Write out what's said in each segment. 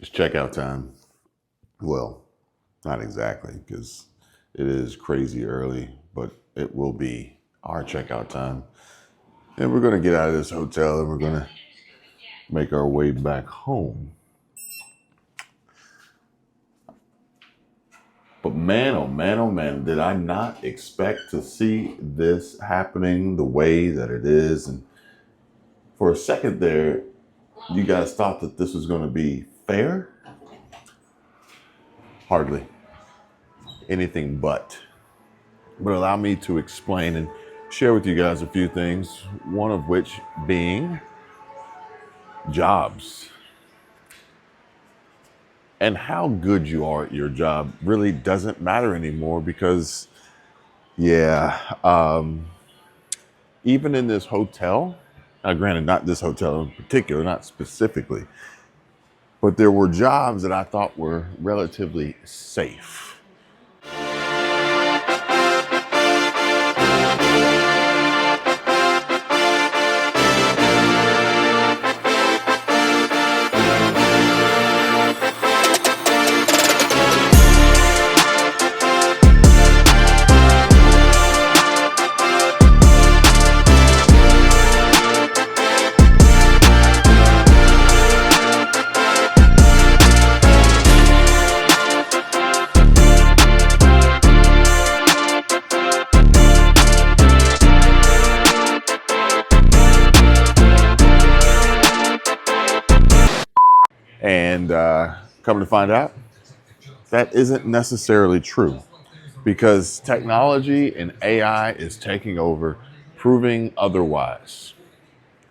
It's checkout time. Well, not exactly, because it is crazy early, but it will be our checkout time. And we're going to get out of this hotel and we're going to make our way back home. But man, oh man, oh man, did I not expect to see this happening the way that it is. And for a second there, you guys thought that this was going to be fair? Hardly. Anything but. But allow me to explain and share with you guys a few things, one of which being jobs. And how good you are at your job really doesn't matter anymore because, even in this hotel, granted, not this hotel in particular, not specifically, but there were jobs that I thought were relatively safe. And come to find out, that isn't necessarily true because technology and AI is taking over, proving otherwise.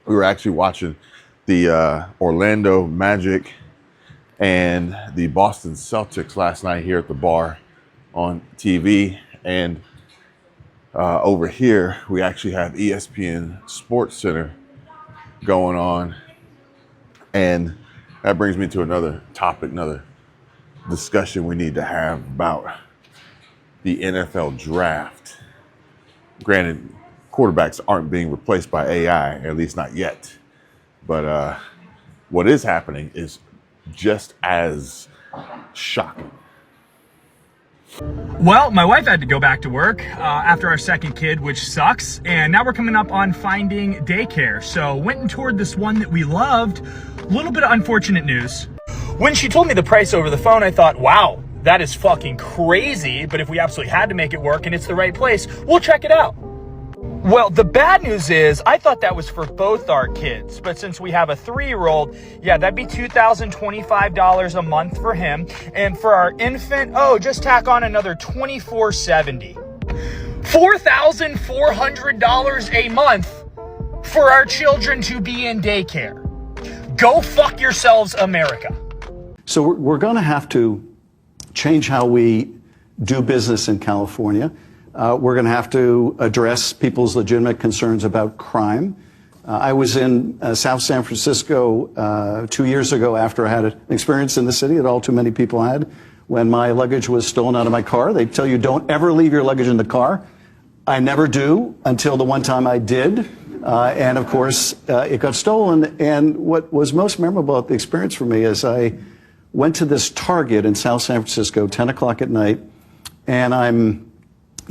We were actually watching the Orlando Magic and the Boston Celtics last night here at the bar on TV. And over here, we actually have ESPN Sports Center going on. And that brings me to another topic, another discussion we need to have about the NFL draft. Granted, quarterbacks aren't being replaced by AI, at least not yet. But what is happening is just as shocking. Well, my wife had to go back to work after our second kid, which sucks. And now we're coming up on finding daycare. So went and toured this one that we loved. A little bit of unfortunate news. When she told me the price over the phone, I thought, wow, that is fucking crazy. But if we absolutely had to make it work and it's the right place, we'll check it out. Well, the bad news is I thought that was for both our kids, but since we have a 3-year-old, that'd be $2,025 a month for him. And for our infant, just tack on another $2,470. $4,400 a month for our children to be in daycare. Go fuck yourselves, America. So we're going to have to change how we do business in California. We're going to have to address people's legitimate concerns about crime. I was in South San Francisco 2 years ago after I had an experience in the city that all too many people had when my luggage was stolen out of my car. They tell you don't ever leave your luggage in the car. I never do until the one time I did. And of course, it got stolen. And what was most memorable about the experience for me is I went to this Target in South San Francisco, 10 o'clock at night, and I'm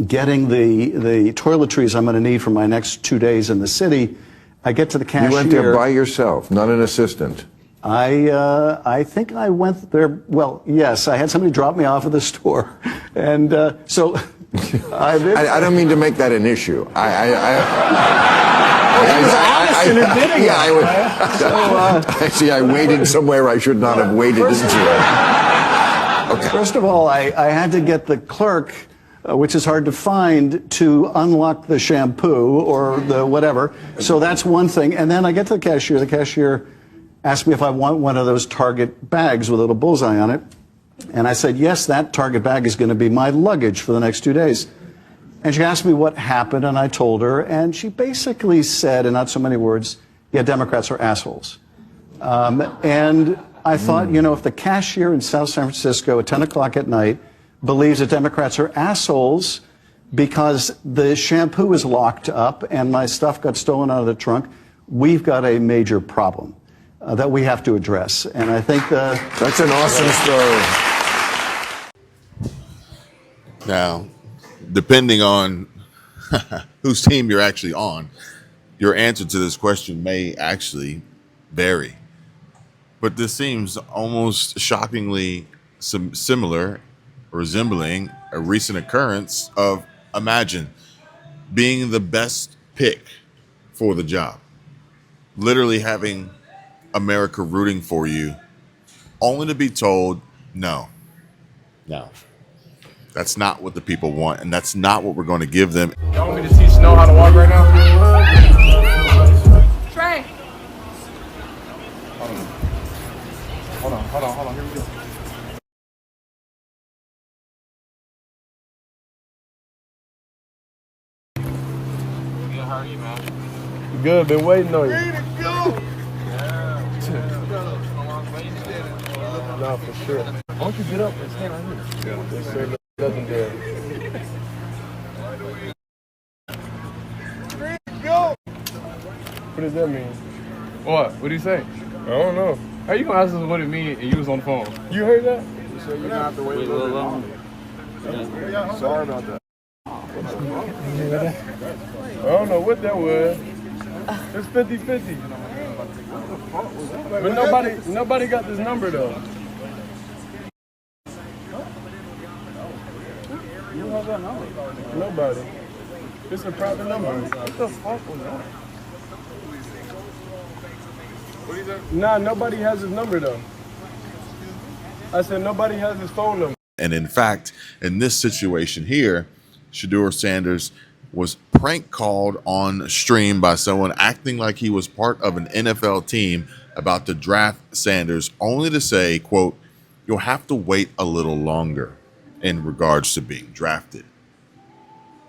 getting the toiletries I'm going to need for my next 2 days in the city. I get to the cashier. You went there by yourself, not an assistant. I think I went there. Well, yes, I had somebody drop me off at the store, and so I don't mean to make that an issue. I was honest in admitting it. I waited somewhere I should not have waited into it. Okay. First of all, I had to get the clerk, which is hard to find, to unlock the shampoo or the whatever. So that's one thing. And then I get to the cashier. The cashier asked me if I want one of those Target bags with a little bullseye on it. And I said, yes, that Target bag is going to be my luggage for the next 2 days. And she asked me what happened, and I told her. And she basically said, in not so many words, yeah, Democrats are assholes. And I thought, if the cashier in South San Francisco at 10 o'clock at night believes that Democrats are assholes because the shampoo is locked up and my stuff got stolen out of the trunk, we've got a major problem. that we have to address. And I think That's an awesome story. Now, depending on whose team you're actually on, your answer to this question may actually vary. But this seems almost shockingly similar, resembling a recent occurrence of, imagine being the best pick for the job, literally having America rooting for you, only to be told, no, that's not what the people want, and that's not what we're going to give them. Y'all want me to teach Snow how to walk right now? Trey. Hold on. Here we go. Yeah, how are you, man? Good, been waiting on you. Ready to go! No, for sure. Why don't you get up and stand right here? Yes, sir. Nothing there. Ready to go! What does that mean? What? What do you say? I don't know. How you gonna ask us what it means and you was on the phone? You heard that? You're gonna have to wait a little bit longer. Sorry about that. I don't know what that was. It's 50-50. But nobody got this number though. You have that number? Nobody. It's a private number. What the fuck was that? What is that? Nah, nobody has his number though. I said nobody has his phone number. And in fact, in this situation here, Shedeur Sanders was prank called on stream by someone acting like he was part of an NFL team about to draft Sanders, only to say, quote, "You'll have to wait a little longer," in regards to being drafted.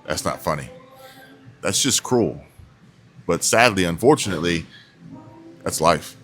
That's not funny. That's just cruel. But sadly, unfortunately, that's life.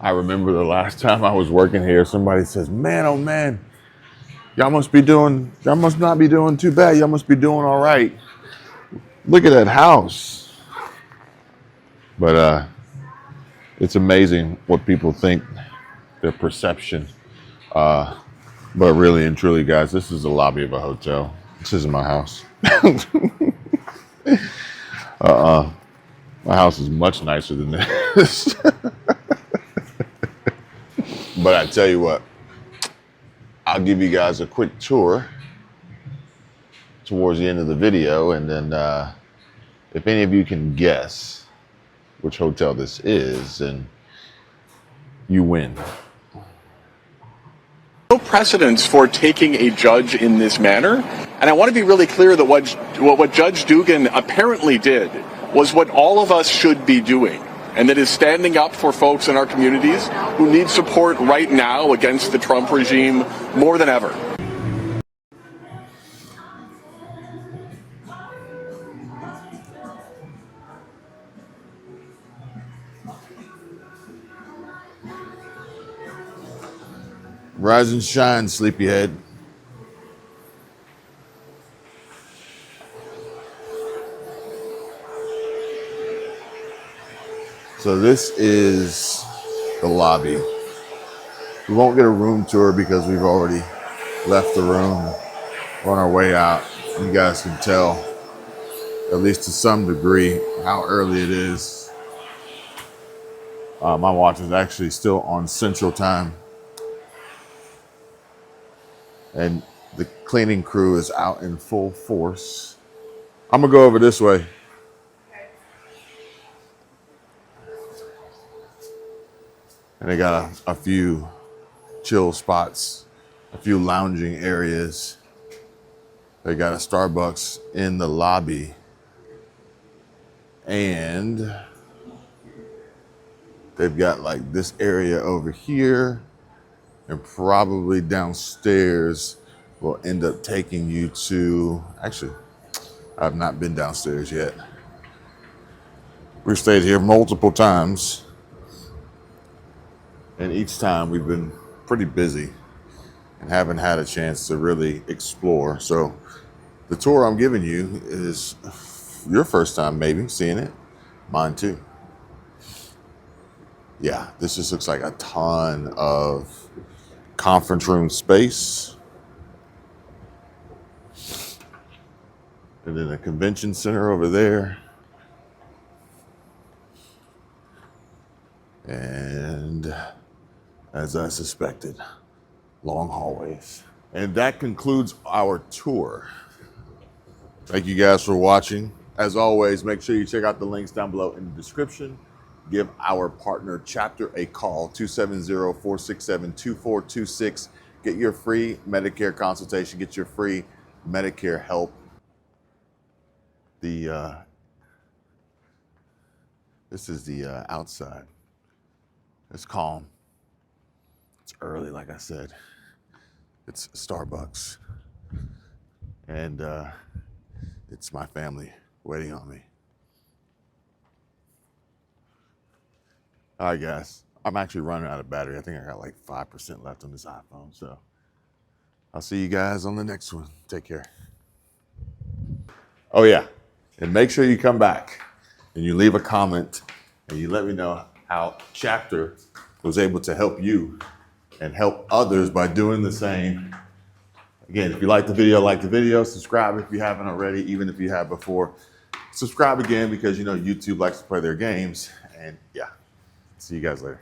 I remember the last time I was working here, somebody says, man, oh man, y'all must not be doing too bad. Y'all must be doing all right. Look at that house. But it's amazing what people think, their perception. But really and truly, guys, this is the lobby of a hotel. This isn't my house. My house is much nicer than this. But I tell you what, I'll give you guys a quick tour towards the end of the video, and then if any of you can guess which hotel this is, then you win. No precedence for taking a judge in this manner, and I want to be really clear that what Judge Dugan apparently did was what all of us should be doing, and that is standing up for folks in our communities who need support right now against the Trump regime more than ever. Rise and shine, sleepyhead. So this is the lobby. We won't get a room tour because we've already left the room. We're on our way out. You guys can tell, at least to some degree, how early it is. My watch is actually still on Central Time. And the cleaning crew is out in full force. I'm gonna go over this way. And they got a few chill spots, a few lounging areas. They got a Starbucks in the lobby. And they've got like this area over here, and probably downstairs will end up taking you to, actually, I've not been downstairs yet. We've stayed here multiple times. And each time we've been pretty busy and haven't had a chance to really explore. So the tour I'm giving you is your first time maybe seeing it. Mine too. Yeah, this just looks like a ton of conference room space. And then a convention center over there. And as I suspected, long hallways. And that concludes our tour. Thank you guys for watching. As always, make sure you check out the links down below in the description. Give our partner Chapter a call, 270-467-2426. Get your free Medicare consultation, get your free Medicare help. This is the outside. It's calm. It's early, like I said. It's Starbucks. And it's my family waiting on me. All right, guys. I'm actually running out of battery. I think I got like 5% left on this iPhone. So I'll see you guys on the next one. Take care. Oh, yeah. And make sure you come back and you leave a comment and you let me know how Chapter was able to help you and help others by doing the same. Again, if you like the video, subscribe if you haven't already, even if you have before. Subscribe again because, you know, YouTube likes to play their games. And yeah, see you guys later.